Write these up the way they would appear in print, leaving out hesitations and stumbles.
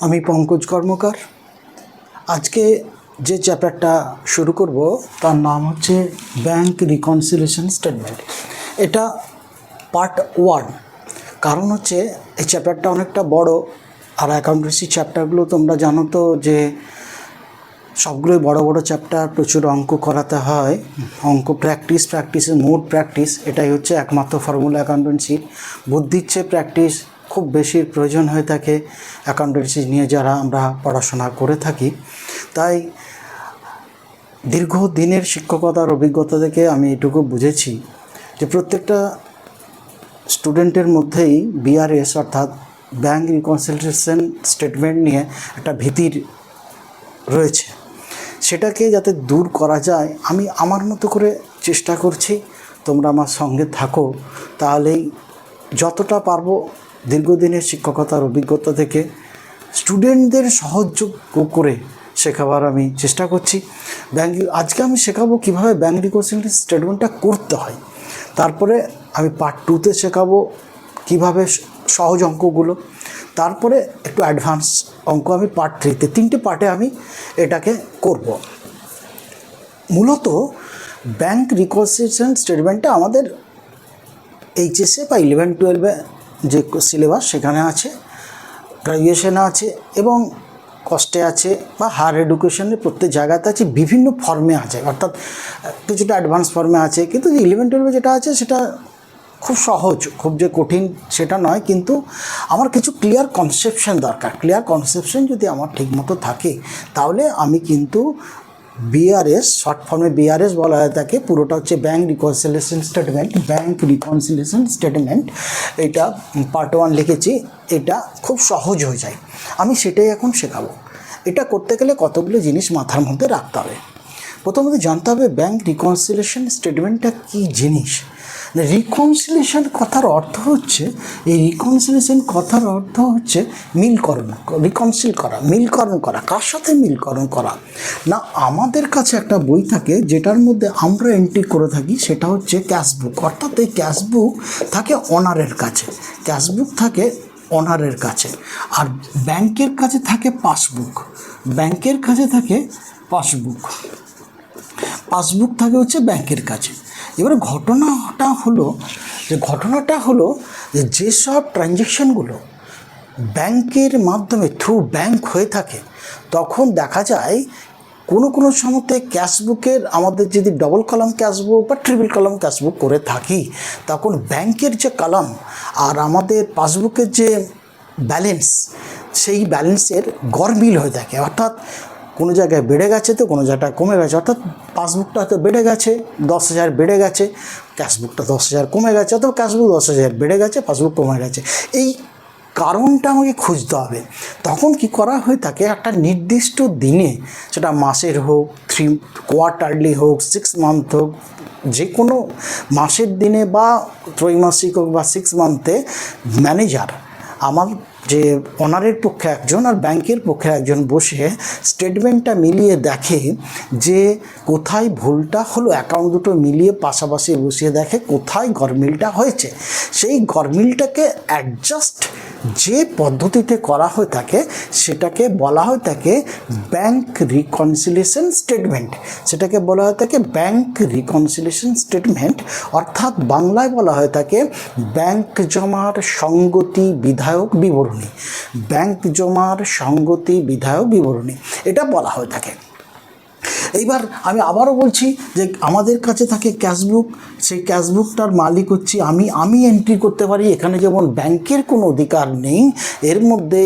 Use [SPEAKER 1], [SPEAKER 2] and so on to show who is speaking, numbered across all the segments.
[SPEAKER 1] আমি পঙ্কজ কর্মকার। আজকে যে চ্যাপ্টারটা শুরু করব তার নাম হচ্ছে ব্যাংক রিকনসিলিয়েশন স্টেটমেন্ট। এটা পার্ট 1। কারণ হচ্ছে এই চ্যাপ্টারটা অনেকটা বড়, আর অ্যাকাউন্টেন্সি চ্যাপ্টারগুলো তোমরা জানো তো যে সবগুলোই বড় বড় চ্যাপ্টার, প্রচুর অঙ্ক করাতে হয়। অঙ্ক প্র্যাকটিসের মোড প্র্যাকটিস, এটাই হচ্ছে একমাত্র ফর্মুলা অ্যাকাউন্টেন্সি। বুদ্ধির চেয়ে প্র্যাকটিস খুব বেশি প্রয়োজন হয়ে থাকে অ্যাকাউন্টেন্সি নিয়ে যারা আমরা পড়াশোনা করে থাকি। তাই দীর্ঘদিনের শিক্ষকতার অভিজ্ঞতা থেকে আমি এটুকু বুঝেছি যে প্রত্যেকটা স্টুডেন্টের মধ্যেই বিআরএস অর্থাৎ ব্যাংক রিকনসিলিয়েশন স্টেটমেন্ট নিয়ে একটা ভীতির রয়েছে। সেটাকে যাতে দূর করা যায় আমি আমার মতো করে চেষ্টা করছি। তোমরা আমার সঙ্গে থাকো, তাহলেই যতটা পারবো দীর্ঘদিনের শিক্ষকতার অভিজ্ঞতা থেকে স্টুডেন্টদের সহযোগ্য করে শেখাবার আমি চেষ্টা করছি। আজকে আমি শেখাবো কীভাবে ব্যাংক রিকনসিলিয়েশন স্টেটমেন্টটা করতে হয়। তারপরে আমি পার্ট 2তে শেখাবো কীভাবে সহজ অঙ্কগুলো, তারপরে একটু অ্যাডভান্স অঙ্ক আমি পার্ট 3তে, 3টে পার্টে আমি এটাকে করব। মূলত ব্যাংক রিকনসিলিয়েশন স্টেটমেন্টটা আমাদের এইচএসএ বা 11-12 যে সিলেবাস সেখানে আছে, গ্র্যাজুয়েশনে আছে এবং কস্টে আছে, বা হায়ার এডুকেশনের প্রত্যেক জায়গাতে আছে, বিভিন্ন ফর্মে আছে, অর্থাৎ কিছুটা অ্যাডভান্স ফর্মে আছে। কিন্তু 11-12 যেটা আছে সেটা খুব সহজ, খুব যে কঠিন সেটা নয়, কিন্তু আমার কিছু ক্লিয়ার কনসেপশন দরকার। ক্লিয়ার কনসেপশন যদি আমার ঠিকমতো থাকে তাহলে আমি কিন্তু বিআরএস, শর্ট ফর্মে বিআরএস বলা হয় তাকে, পুরোটা হচ্ছে bank reconciliation statement. Bank reconciliation statement এটা পার্ট 1 লিখেছি, এটা খুব সহজ হয়ে যায়। আমি সেটাই এখন শেখাবো। এটা করতে গেলে কতগুলো জিনিস মাথার মধ্যে রাখতে হবে। প্রথমত জানতে হবে ব্যাংক রিকনসিলিয়েশন স্টেটমেন্টটা কী জিনিস। রিকনসিলিয়েশন কথার অর্থ হচ্ছে, এই রিকনসিলিয়েশন কথার অর্থ হচ্ছে মিলকরণ, রিকনসিল করা, মিলকরণ করা। কার সাথে মিলকরণ করা? না, আমাদের কাছে একটা বই থাকে যেটার মধ্যে আমরা এন্ট্রি করে থাকি, সেটা হচ্ছে ক্যাশবুক। অর্থাৎ এই ক্যাশবুক থাকে অনারের কাছে, ক্যাশবুক থাকে অনারের কাছে। আর ব্যাংকের কাছে থাকে পাসবুক, ব্যাংকের কাছে থাকে পাসবুক, পাসবুক থাকে হচ্ছে ব্যাংকের কাছে। এবার ঘটনাটা হলো যে যেসব ট্রানজ্যাকশানগুলো ব্যাংকের মাধ্যমে থ্রু ব্যাংক হয়ে থাকে, তখন দেখা যায় কোনো সময়তে ক্যাশবুকের, আমাদের যদি ডবল কলাম ক্যাশবুক বা ট্রিপল কলাম ক্যাশবুক করে থাকি, তখন ব্যাংকের যে কলাম আর আমাদের পাসবুকের যে ব্যালেন্স, সেই ব্যালেন্সের গরমিল হয়ে থাকে। অর্থাৎ কোনো জায়গায় বেড়ে গেছে তো কোনো জায়গায় কমে গেছে। অর্থাৎ পাসবুকটা হয়তো বেড়ে গেছে, 10,000 বেড়ে গেছে, ক্যাশবুকটা 10,000 কমে গেছে, অথবা ক্যাশবুক 10,000 বেড়ে গেছে, পাসবুক কমে গেছে। এই কারণটা আমাকে খুঁজতে হবে। তখন কি করা হয়ে থাকে, একটা নির্দিষ্ট দিনে, সেটা মাসের হোক, কোয়ার্টারলি হোক, 6 মান্থ হোক, যে কোনো মাসের দিনে বা ত্রৈমাসিক হোক বা 6 মান্থে, ম্যানেজার, আমার যে অনারের পক্ষে একজন আর ব্যাংকের পক্ষে একজন বসে স্টেটমেন্টটা মিলিয়ে দেখে যে কোথায় ভুলটা হলো। অ্যাকাউন্ট দুটো মিলিয়ে পাশাপাশি বসিয়ে দেখে কোথায় গরমিলটা হয়েছে। সেই গরমিলটাকে অ্যাডজাস্ট যে পদ্ধতিতে করা হয়ে থাকে সেটাকে বলা হয় থাকে ব্যাংক রিকনসিলিয়েশন স্টেটমেন্ট। সেটাকে বলা হয় থাকে ব্যাংক রিকনসিলিয়েশন স্টেটমেন্ট, অর্থাৎ বাংলায় বলা হয় থাকে ব্যাংক জমার সঙ্গতি বিধায়ক বিবরণী। ব্যাংক জমার সঙ্গতি বিধায়ক বিবরণী এটা বলা হয়ে থাকে। এইবার আমি আবারও বলছি যে আমাদের কাছে থাকে ক্যাশবুক, সেই ক্যাশবুকটার মালিক হচ্ছি আমি এন্ট্রি করতে পারি। এখানে যেমন ব্যাংকের কোনো অধিকার নেই এর মধ্যে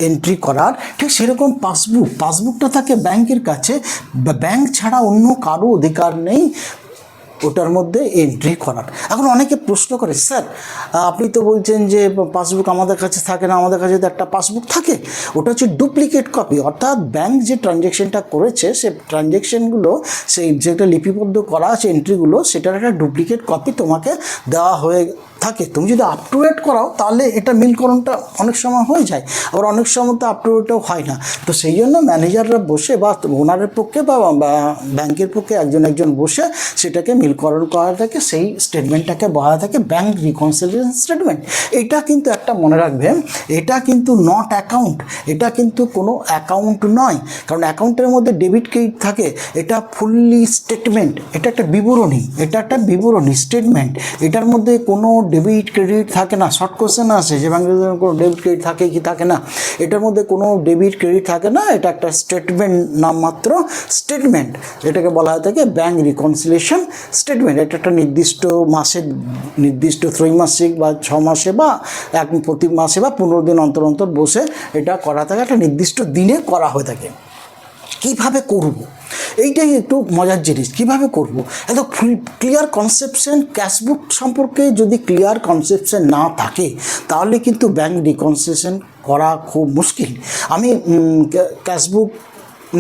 [SPEAKER 1] এন্ট্রি করার, ঠিক সেরকম পাসবুকটা থাকে ব্যাংকের কাছে, ব্যাংক ছাড়া অন্য কারো অধিকার নেই ওটার মধ্যে এন্ট্রি করার। এখন অনেকে প্রশ্ন করে, স্যার আপনি তো বলছেন যে পাসবুক আমাদের কাছে থাকে না, আমাদের কাছে তো একটা পাসবুক থাকে, ওটা হচ্ছে ডুপ্লিকেট কপি। অর্থাৎ ব্যাংক যে ট্রানজ্যাকশনটা করেছে সে ট্রানজ্যাকশনগুলো, সেই যেটা লিপিবদ্ধ করা আছে এন্ট্রিগুলো, সেটার একটা ডুপ্লিকেট কপি তোমাকে দেওয়া থাকে, তুমি যদি আপ টু ডেট করাও তাহলে এটা মিলকরণটা অনেক সময় হয়ে যায়, আবার অনেক সময় তো আপ টু ডেটও হয় না। তো সেই জন্য ম্যানেজাররা বসে বা ওনারের পক্ষে বা ব্যাংকের পক্ষে একজন বসে সেটাকে মিলকরণ করা থাকে, সেই স্টেটমেন্টটাকে বলা থাকে ব্যাংক রিকনসিলিয়েশন স্টেটমেন্ট। এটা কিন্তু একটা মনে রাখবে, এটা কিন্তু নট অ্যাকাউন্ট, এটা কিন্তু কোনো অ্যাকাউন্ট নয়, কারণ অ্যাকাউন্টের মধ্যে ডেবিট ক্রেডিট থাকে, এটা ফুললি স্টেটমেন্ট, এটা একটা বিবরণী, এটা একটা বিবরণী স্টেটমেন্ট, এটার মধ্যে কোনো ডেবিট ক্রেডিট থাকে না। শর্ট কোশ্চেন আছে যে ব্যাংকের কোনো ডেবিট ক্রেডিট থাকে কি থাকে না, এটার মধ্যে কোনো ডেবিট ক্রেডিট থাকে না, এটা একটা স্টেটমেন্ট, নামমাত্র স্টেটমেন্ট, এটাকে বলা হয়ে থাকে ব্যাংক রিকনসিলিয়েশন স্টেটমেন্ট। এটা একটা নির্দিষ্ট মাসে, নির্দিষ্ট ত্রৈমাসিক বা 6 মাসে বা প্রতি মাসে বা 15 দিন অন্তর অন্তর বসে এটা করা থাকে, একটা নির্দিষ্ট দিনে করা হয়ে থাকে। কীভাবে করব, এইটাই একটু মজার জিনিস, কীভাবে করব। এত ক্লিয়ার কনসেপশন ক্যাশবুক সম্পর্কে যদি ক্লিয়ার কনসেপশন না থাকে তাহলে কিন্তু ব্যাংক রিকনসিলিয়েশন করা খুব মুশকিল। আমি ক্যাশবুক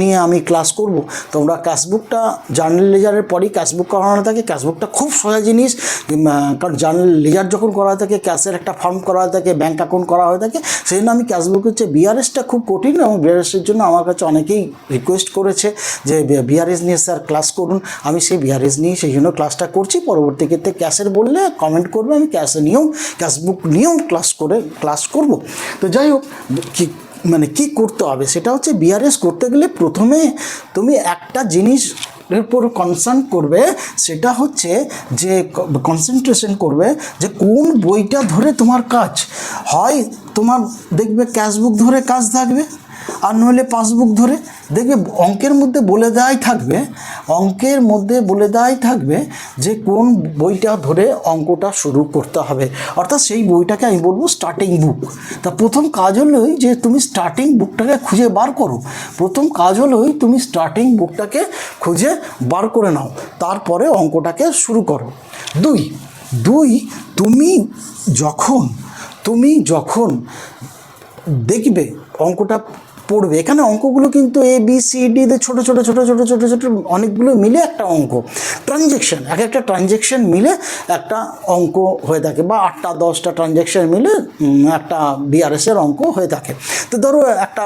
[SPEAKER 1] নিয়ে আমি ক্লাস করব, তোমরা ক্যাশবুকটা জার্নাল লেজারের পরেই ক্যাশবুক করানো থাকে। ক্যাশবুকটা খুব সোজা জিনিস, কারণ জার্নাল লেজার যখন করা থাকে ক্যাশের একটা ফর্ম করা হয়ে থাকে, ব্যাঙ্ক অ্যাকাউন্ট করা হয়ে থাকে, সেই জন্য আমি ক্যাশবুক হচ্ছে বিআরএসটা খুব কঠিন, এবং বিআরএসের জন্য আমার কাছে অনেকেই রিকোয়েস্ট করেছে যে বিআরএস নিয়ে স্যার ক্লাস করুন। আমি সেই বিআরএস নিয়ে সেই জন্য ক্লাসটা করছি। পরবর্তী ক্ষেত্রে ক্যাশের বললে কমেন্ট করবে, আমি ক্যাশে নিয়েও ক্যাশবুক নিয়েও ক্লাস করব। তো যাই হোক, কি করতে হবে সেটা হচ্ছে, বিআরএস করতে গেলে প্রথমে তুমি একটা জিনিস এর উপর কনসার্ন করবে, সেটা হচ্ছে যে কনসেন্ট্রেশন করবে যে কোন বইটা ধরে তোমার কাজ হয়। তোমার দেখবে ক্যাশবুক ধরে কাজ থাকবে, আর নইলে পাসবুক ধরে। দেখবে অঙ্কের মধ্যে বলে দেওয়াই থাকবে, অঙ্কের মধ্যে বলে দেওয়াই থাকবে যে কোন বইটা ধরে অঙ্কটা শুরু করতে হবে, অর্থাৎ সেই বইটাকে আমি বলবো স্টার্টিং বুক। তা প্রথম কাজ হলোই যে তুমি স্টার্টিং বুকটাকে খুঁজে বার করো, প্রথম কাজ হলোই তুমি স্টার্টিং বুকটাকে খুঁজে বার করে নাও, তারপরে অঙ্কটাকে শুরু করো। দুই তুমি যখন দেখবে অঙ্কটা পড়বে, এখানে অঙ্কগুলো কিন্তু ABCD ছোটো ছোটো অনেকগুলো মিলে একটা অঙ্ক, ট্রানজ্যাকশান, একটা ট্রানজ্যাকশান মিলে একটা অঙ্ক হয়ে থাকে, বা 8টা 10টা ট্রানজ্যাকশান মিলে একটা বিআরএসের অঙ্ক হয়ে থাকে। তো ধরো একটা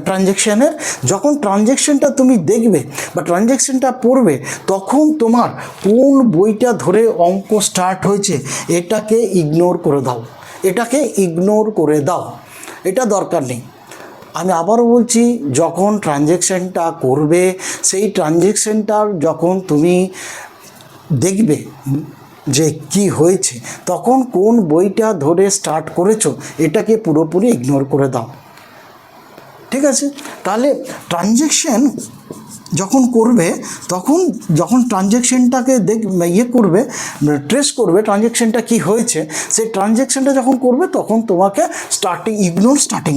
[SPEAKER 1] ট্রানজ্যাকশানের, যখন ট্রানজ্যাকশানটা তুমি দেখবে বা ট্রানজ্যাকশানটা পড়বে, তখন তোমার কোন বইটা ধরে অঙ্ক স্টার্ট হয়েছে এটাকে ইগনোর করে দাও, এটা দরকার নেই। আমি আবারও বলছি, যখন ট্রানজ্যাকশানটা করবে, সেই ট্রানজ্যাকশানটার যখন তুমি দেখবে যে কি হয়েছে, তখন কোন বইটা ধরে স্টার্ট করেছো এটাকে পুরোপুরি ইগনোর করে দাও, ঠিক আছে? তাহলে ট্রানজ্যাকশান যখন করবে, তখন যখন ট্রানজ্যাকশানটাকে করবে, ট্রেস করবে ট্রানজ্যাকশানটা কি হয়েছে, সেই ট্রানজ্যাকশানটা যখন করবে তখন তোমাকে ইগনোর স্টার্টিং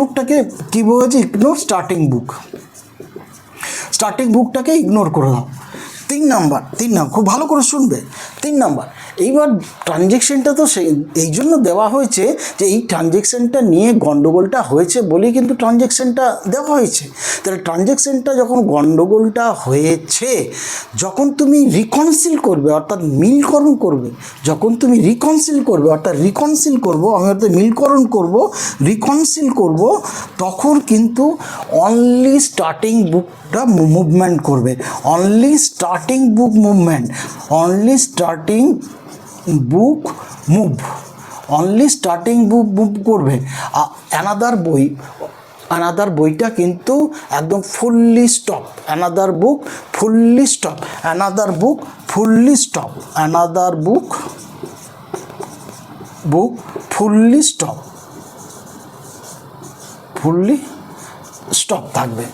[SPEAKER 1] বুকটাকে কী বলেছে, স্টার্টিং বুকটাকে ইগনোর করে দাও। 3 নাম্বার খুব ভালো করে শুনবে। 3 নাম্বার, এইবার ট্রানজ্যাকশানটা তো এই জন্য দেওয়া হয়েছে যে এই ট্রানজ্যাকশানটা নিয়ে গণ্ডগোলটা হয়েছে বলেই কিন্তু ট্রানজ্যাকশানটা দেওয়া হয়েছে। তাহলে ট্রানজ্যাকশানটা যখন গণ্ডগোলটা হয়েছে, যখন তুমি রিকনসিল করবে অর্থাৎ মিলকরণ করবে, রিকনসিল করব, তখন কিন্তু অনলি স্টার্টিং বুকটা মুভমেন্ট করবে, অনলি স্টার্টিং বুক মুভ করবে। অ্যানাদার বইটা কিন্তু একদম ফুললি স্টপ, অ্যানাদার বুক ফুললি স্টপ থাকবে।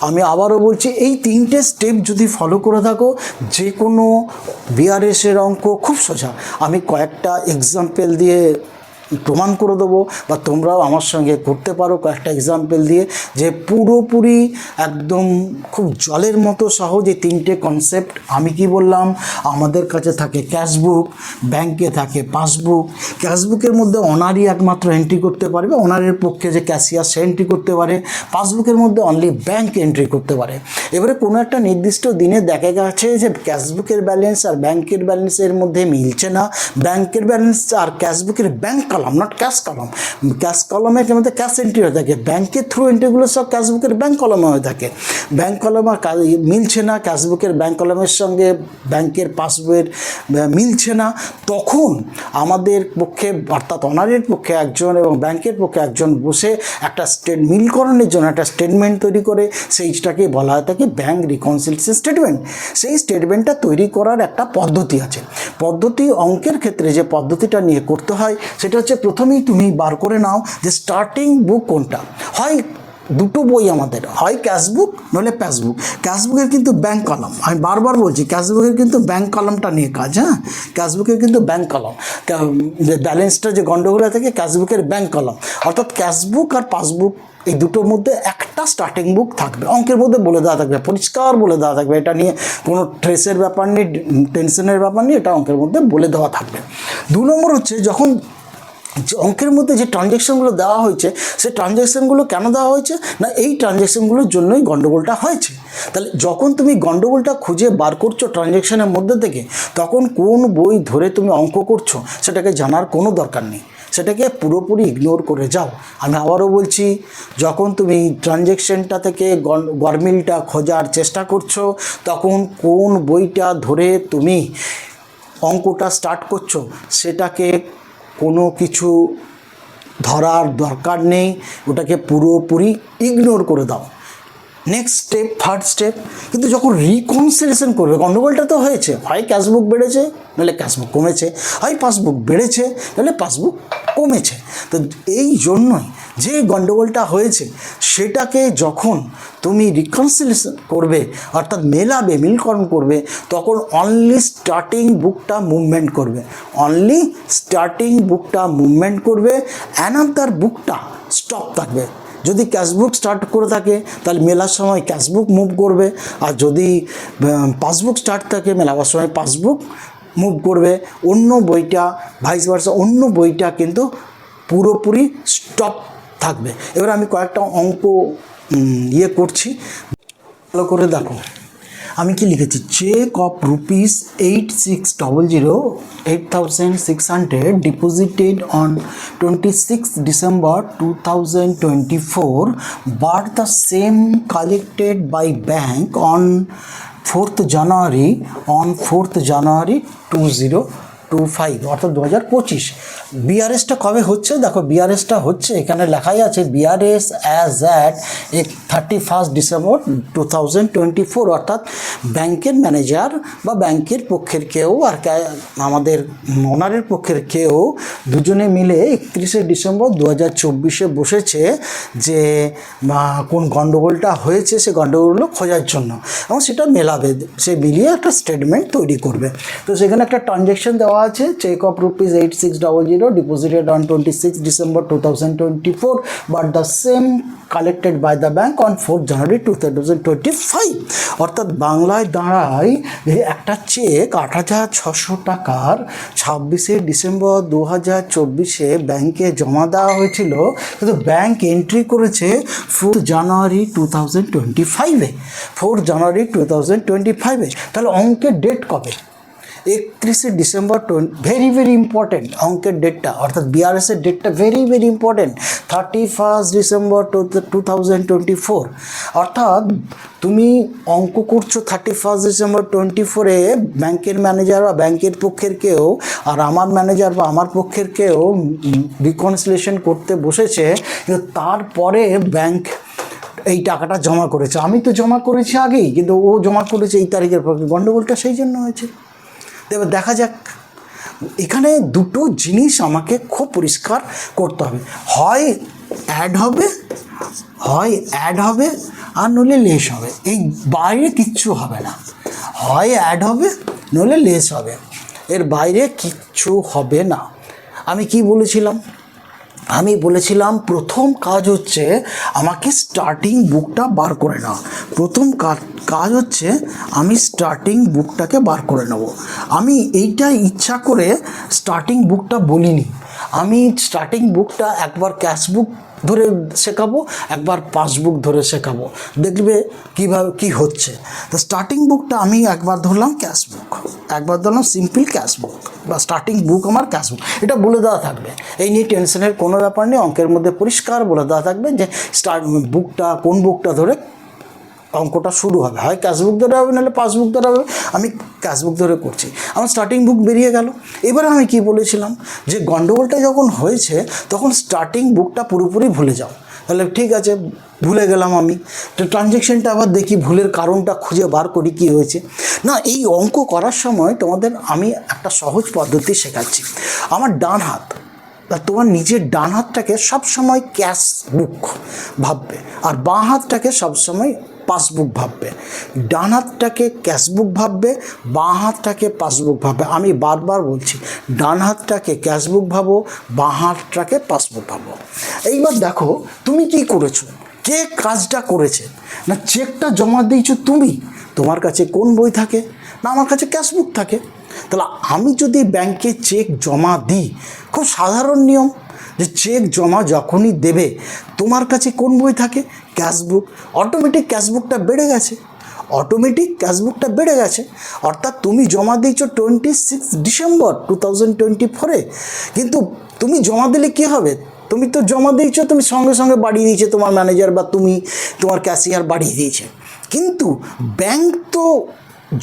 [SPEAKER 1] আমি আবারও বলছি, এই 3টে স্টেপ যদি ফলো করে থাকো, যে কোনো বিআরএসের অঙ্ক খুব সোজা। আমি কয়েকটা এক্সাম্পল দিয়ে প্রমাণ করে দেবো, বা তোমরাও আমার সঙ্গে করতে পারো কয়েকটা এক্সাম্পল দিয়ে, যে পুরোপুরি একদম খুব জলের মতো সহজ এই তিনটে কনসেপ্ট। আমি কি বললাম, আমাদের কাছে থাকে ক্যাশবুক, ব্যাংকে থাকে পাসবুক। ক্যাশবুকের মধ্যে অনারই একমাত্র এন্ট্রি করতে পারবে, অনারের পক্ষে যে ক্যাশিয়ার সে এন্ট্রি করতে পারে। পাসবুকের মধ্যে অনলি ব্যাংক এন্ট্রি করতে পারে। এবারে কোনো একটা নির্দিষ্ট দিনে দেখা গেছে যে ক্যাশবুকের ব্যালেন্স আর ব্যাংকের ব্যালেন্সের মধ্যে মিলছে না, ব্যাংকের ব্যালেন্স আর ক্যাশবুকের bank column, not cash column, cash কলামের মধ্যে ক্যাশ এন্ট্রি হয়ে থাকে, ব্যাংকের থ্রু এন্ট্রিগুলো সব ক্যাশবুকের ব্যাংক কলামে হয়ে থাকে। ব্যাংক কলাম আর মিলছে না, ক্যাশবুকের ব্যাংক কলামের সঙ্গে ব্যাংকের পাসবইয়ের মিলছে না, তখন আমাদের পক্ষে অর্থাৎ অনারের পক্ষে একজন এবং ব্যাংকের পক্ষে একজন বসে একটা মিলকরণের জন্য একটা স্টেটমেন্ট তৈরি করে, সেইটাকে বলা হয় থাকে ব্যাংক রিকনসিলিয়েশন স্টেটমেন্ট। সেই স্টেটমেন্টটা তৈরি করার একটা পদ্ধতি আছে। পদ্ধতি অঙ্কের ক্ষেত্রে যে পদ্ধতিটা নিয়ে করতে হয় সেটা হচ্ছে, প্রথমেই তুমি বার করে নাও যে স্টার্টিং বুক কোনটা। হয় দুটো বই আমাদের, হয় ক্যাশবুক নইলে পাসবুক। ক্যাশবুকের কিন্তু ব্যাংক কলাম, আমি বারবার বলছি ক্যাশবুকের কিন্তু ব্যাংক কলামটা নিয়ে কাজ। হ্যাঁ, ক্যাশবুকের কিন্তু ব্যাংক কলাম, যে ব্যালেন্সটা যে গণ্ডগোল থাকে ক্যাশবুকের ব্যাংক কলাম, অর্থাৎ ক্যাশবুক আর পাসবুক এই দুটোর মধ্যে একটা স্টার্টিং বুক থাকবে, অঙ্কের মধ্যে বলে দেওয়া থাকবে, পরিষ্কার বলে দেওয়া থাকবে, এটা নিয়ে কোনো ট্রেসের ব্যাপার নেই, টেনশনের ব্যাপার নেই, এটা অঙ্কের মধ্যে বলে দেওয়া থাকবে। 2 নম্বর হচ্ছে, যখন অঙ্কের মধ্যে যে ট্রানজ্যাকশনগুলো দেওয়া হয়েছে, সেই ট্রানজ্যাকশনগুলো কেন দেওয়া হয়েছে না, এই ট্রানজ্যাকশনগুলোর জন্যই গণ্ডগোলটা হয়েছে। তাহলে যখন তুমি গণ্ডগোলটা খুঁজে বার করছো ট্রানজ্যাকশনের মধ্যে থেকে, তখন কোন বই ধরে তুমি অঙ্ক করছো সেটাকে জানার কোনো দরকার নেই, সেটাকে পুরোপুরি ইগনোর করে যাও। আমি আবারও বলছি, যখন তুমি ট্রানজ্যাকশনটা থেকে গরমিলটা খোঁজার চেষ্টা করছো, তখন কোন বইটা ধরে তুমি অঙ্কটা স্টার্ট করছো সেটাকে কোনো কিছু ধরার দরকার নেই, ওটাকে পুরোপুরি ইগনোর করে দাও। নেক্সট স্টেপ, থার্ড স্টেপ, কিন্তু যখন রিকনসিলিয়েশন করবে, গণ্ডগোলটা তো হয়েছে, হয় ক্যাশবুক বেড়েছে নাহলে ক্যাশবুক কমেছে, হয় পাসবুক বেড়েছে নাহলে পাসবুক কমেছে। তো এই জন্যই যে গণ্ডগোলটা হয়েছে সেটাকে যখন তুমি রিকনসিলিয়েশন করবে, অর্থাৎ মেলাবে, মিলকরণ করবে, তখন অনলি স্টার্টিং বুকটা মুভমেন্ট করবে, অনলি স্টার্টিং বুকটা মুভমেন্ট করবে, অ্যানাদার বুকটা স্টপ থাকবে। যদি ক্যাশবুক স্টার্ট করে থাকে তাহলে মেলার সময় ক্যাশবুক মুভ করবে, আর যদি পাসবুক স্টার্ট থাকে মেলাবার সময় পাসবুক মুভ করবে, অন্য বইটা ভাইস ভার্সা, অন্য বইটা কিন্তু পুরোপুরি স্টপ থাকবে। এবার আমি কয়েকটা অঙ্ক করছি, ভালো করে দেখো। আমি কি লিখেছি, cheque of rupees 8600 deposited on 26 December 2024 but the same collected by bank on 4th January 2025, অর্থাৎ 2025। বিআরএসটা কবে হচ্ছে দেখো, বিআরএসটা হচ্ছে এখানে লেখাই আছে বিআরএস অ্যাজ অ্যাট 31 December 2024, অর্থাৎ ব্যাংকের ম্যানেজার বা ব্যাংকের পক্ষের কেউ আর আমাদের ওনারের পক্ষের কেউ দুজনে মিলে 31 ডিসেম্বর 2024 বসেছে যে কোন গণ্ডগোলটা হয়েছে সে গণ্ডগোলগুলো খোঁজার জন্য, এবং সেটা মেলাবে, সে মিলিয়ে একটা স্টেটমেন্ট তৈরি করবে। তো সেখানে একটা ট্রানজ্যাকশন দেওয়া আছে, cheque of rupees 8600 deposited on 26 December 2024 but the same collected by the bank on 4th January 2025, অর্থাৎ বাংলায় দাঁড়ায় একটা চেক 8600 টাকার 26 ডিসেম্বর 2024 ব্যাংকে জমা দেওয়া হয়েছিল, কিন্তু ব্যাংক এন্ট্রি করেছে 4th January 2025-এ, 4th January 2025-এ। তাহলে অঙ্কের ডেট কবে, 31 ডিসেম্বর, ভেরি ভেরি ইম্পর্টেন্ট অঙ্কের ডেটটা, অর্থাৎ বিআরএসের ডেটটা ভেরি ভেরি ইম্পর্টেন্ট, 31 ডিসেম্বর 2024। অর্থাৎ তুমি অঙ্ক করছো 31 ডিসেম্বর 2024-এ, ব্যাংকের ম্যানেজার বা ব্যাংকের পক্ষের কেউ আর আমার ম্যানেজার বা আমার পক্ষের কেউ রিকনসিলিয়েশন করতে বসেছে, কিন্তু তারপরে ব্যাংক এই টাকাটা জমা করেছে। আমি তো জমা করেছি আগেই, কিন্তু ও জমা করেছে এই তারিখের পর, গণ্ডগোলটা সেই জন্য হয়েছে। এবার দেখা যাক, এখানে দুটো জিনিস আমাকে খুব পরিষ্কার করতে হবে, হয় অ্যাড হবে আর নইলে লেস হবে, এই বাইরে কিচ্ছু হবে না, হয় অ্যাড হবে নইলে লেস হবে, এর বাইরে কিচ্ছু হবে না। আমি কি বলেছিলাম? আমি বলেছিলাম প্রথম কাজ হচ্ছে আমাকে স্টার্টিং বুকটা বার করে নেওয়া। প্রথম কাজ হচ্ছে আমি স্টার্টিং বুকটাকে বার করে নেব। আমি এইটা ইচ্ছা করে স্টার্টিং বুকটা বলিনি। আমি স্টার্টিং বুকটা একবার ক্যাশ বুক ধরে শেখাবো, একবার পাসবুক ধরে শেখাবো, দেখবে কীভাবে কী হচ্ছে। তো স্টার্টিং বুকটা আমি একবার ধরলাম ক্যাশ বুক, একবার ধরলাম সিম্পল ক্যাশ বুক বা স্টার্টিং বুক আমার ক্যাশ বুক, এটা বলে দেওয়া থাকবে। এই নিয়ে টেনশনের কোনো ব্যাপার নেই, অঙ্কের মধ্যে পরিষ্কার বলে দেওয়া থাকবে যে বুকটা কোন বুকটা ধরে অঙ্কটা শুরু হবে, হয় ক্যাশবুক ধরে হবে, নাহলে পাসবুক ধরে হবে। আমি ক্যাশবুক ধরে করছি, আমার স্টার্টিং বুক বেরিয়ে গেল। এবার আমি কি বলেছিলাম যে গন্ডগোলটা যখন হয়েছে তখন স্টার্টিং বুকটা পুরোপুরি ভুলে যাও। তাহলে ঠিক আছে, ভুলে গেলাম আমি, তো ট্রানজ্যাকশনটা আবার দেখি, ভুলের কারণটা খুঁজে বার করি কী হয়েছে। না, এই অঙ্ক করার সময় তোমাদের আমি একটা সহজ পদ্ধতি শেখাচ্ছি। আমার ডান হাত, তোমার নিজের ডান হাতটাকে সবসময় ক্যাশ বুক ভাববে, আর বাঁ হাতটাকে সবসময় পাসবুক ভাববে। ডান হাতটাকে ক্যাশবুক ভাববে, বাঁ হাতটাকে পাসবুক ভাববে। আমি বারবার বলছি, ডান হাতটাকে ক্যাশবুক ভাবো, বাঁ হাতটাকে পাসবুক ভাবো। এইবার দেখো তুমি কি করেছো, কে কাজটা করেছে? না, চেকটা জমা দিয়েছো তুমি, তোমার কাছে কোন বই থাকে? না, আমার কাছে ক্যাশবুক থাকে। তাহলে আমি যদি ব্যাংকে চেক জমা দিই, খুব সাধারণ নিয়ম যে চেক জমা যখনই দেবে তোমার কাছে কোন বই থাকে? ক্যাশবুক। অটোমেটিক ক্যাশবুকটা বেড়ে গেছে, অটোমেটিক ক্যাশবুকটা বেড়ে গেছে। অর্থাৎ তুমি জমা দিয়েছো 26 ডিসেম্বর 2024, কিন্তু তুমি জমা দিলে কী হবে? তুমি তো জমা দিয়েছো, তুমি সঙ্গে সঙ্গে বাড়িয়ে দিয়েছে তোমার ম্যানেজার বা তুমি, তোমার ক্যাশিয়ার বাড়িয়ে দিয়েছে। কিন্তু ব্যাংক তো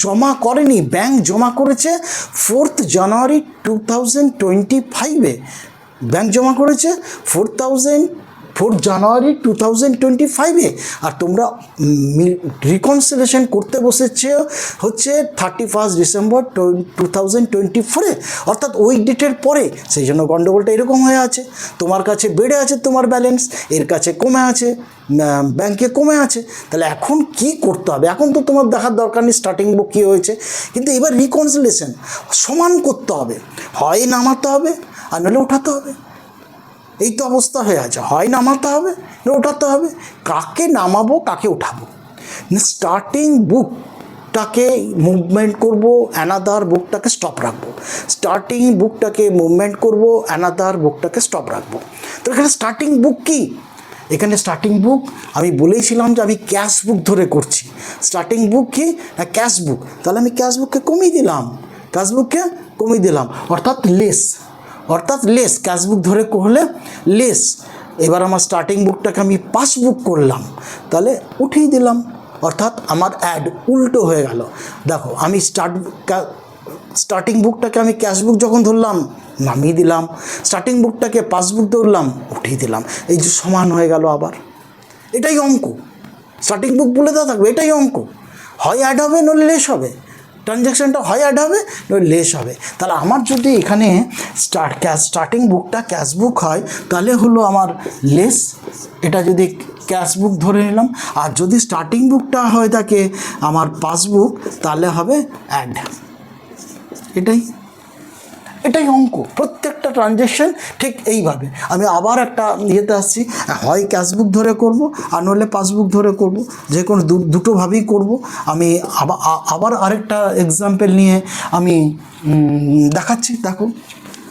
[SPEAKER 1] জমা করেনি, ব্যাংক জমা করেছে 4 জানুয়ারি 2025-এ। ব্যাংক জমা করেছে 4 জানুয়ারি 2025-এ, আর তোমরা রিকনসিলেশন করতে বসেছে হচ্ছে 31 ডিসেম্বর 2024-এ, অর্থাৎ ওই ডেটের পরে। সেই জন্য গণ্ডগোলটা এরকম হয়ে আছে, তোমার কাছে বেড়ে আছে তোমার ব্যালেন্স, এর কাছে কমে আছে, ব্যাংকে কমে আছে। তাহলে এখন কি করতে হবে? এখন তো তোমার দেখার দরকার নেই স্টার্টিং বুক কী হয়েছে, কিন্তু এবার রিকনসিলেশন সমান করতে হবে, হয় নামাতে হবে আর নাহলে উঠাতে হবে। এই তো অবস্থা হয়ে আছে, হয় নামাতে হবে না ওঠাতে হবে। কাকে নামাবো, কাকে উঠাবো? স্টার্টিং বুকটাকে মুভমেন্ট করব, অ্যানাদার বুকটাকে স্টপ রাখবো। স্টার্টিং বুকটাকে মুভমেন্ট করব, অ্যানাদার বুকটাকে স্টপ রাখবো। তো এখানে স্টার্টিং বুক কি? এখানে স্টার্টিং বুক আমি বলেইছিলাম যে আমি ক্যাশ বুক ধরে করছি। স্টার্টিং বুক কি না ক্যাশ বুক, তাহলে আমি ক্যাশ বুককে কমিয়ে দিলাম, ক্যাশ বুককে কমিয়ে দিলাম, অর্থাৎ লেস ক্যাশবুক ধরে করলে লেস। এবার আমার স্টার্টিং বুকটাকে আমি পাসবুক করলাম, তাহলে উঠিয়ে দিলাম, অর্থাৎ আমার অ্যাড উল্টো হয়ে গেল। দেখো, আমি স্টার্টিং বুকটাকে আমি ক্যাশবুক যখন ধরলাম নামিয়ে দিলাম, স্টার্টিং বুকটাকে পাসবুক ধরলাম উঠিয়ে দিলাম, এই যে সমান হয়ে গেল আবার। এটাই অঙ্ক, স্টার্টিং বুক বলে দেওয়া থাকবে, এটাই অঙ্ক। হয় অ্যাড হবে নইলে লেস হবে, ট্রানজ্যাকশানটা হয় অ্যাড হবে নইলে লেস হবে। তাহলে আমার যদি এখানে স্টার্টিং বুকটা ক্যাশবুক হয় তাহলে হলো আমার লেস, এটা যদি ক্যাশবুক ধরে নিলাম। আর যদি স্টার্টিং বুকটা হয় থাকে আমার পাসবুক, তাহলে হবে অ্যাড। এটাই অঙ্ক, প্রত্যেকটা ট্রানজ্যাকশান ঠিক এইভাবে। আমি আবার একটা ইয়েতে আসছি, হয় ক্যাশবুক ধরে করব আর নইলে পাসবুক ধরে করব, যে কোনো দুটোভাবেই করব। আমি আবার আরেকটা এক্সাম্পল নিয়ে আমি দেখাচ্ছি, দেখো।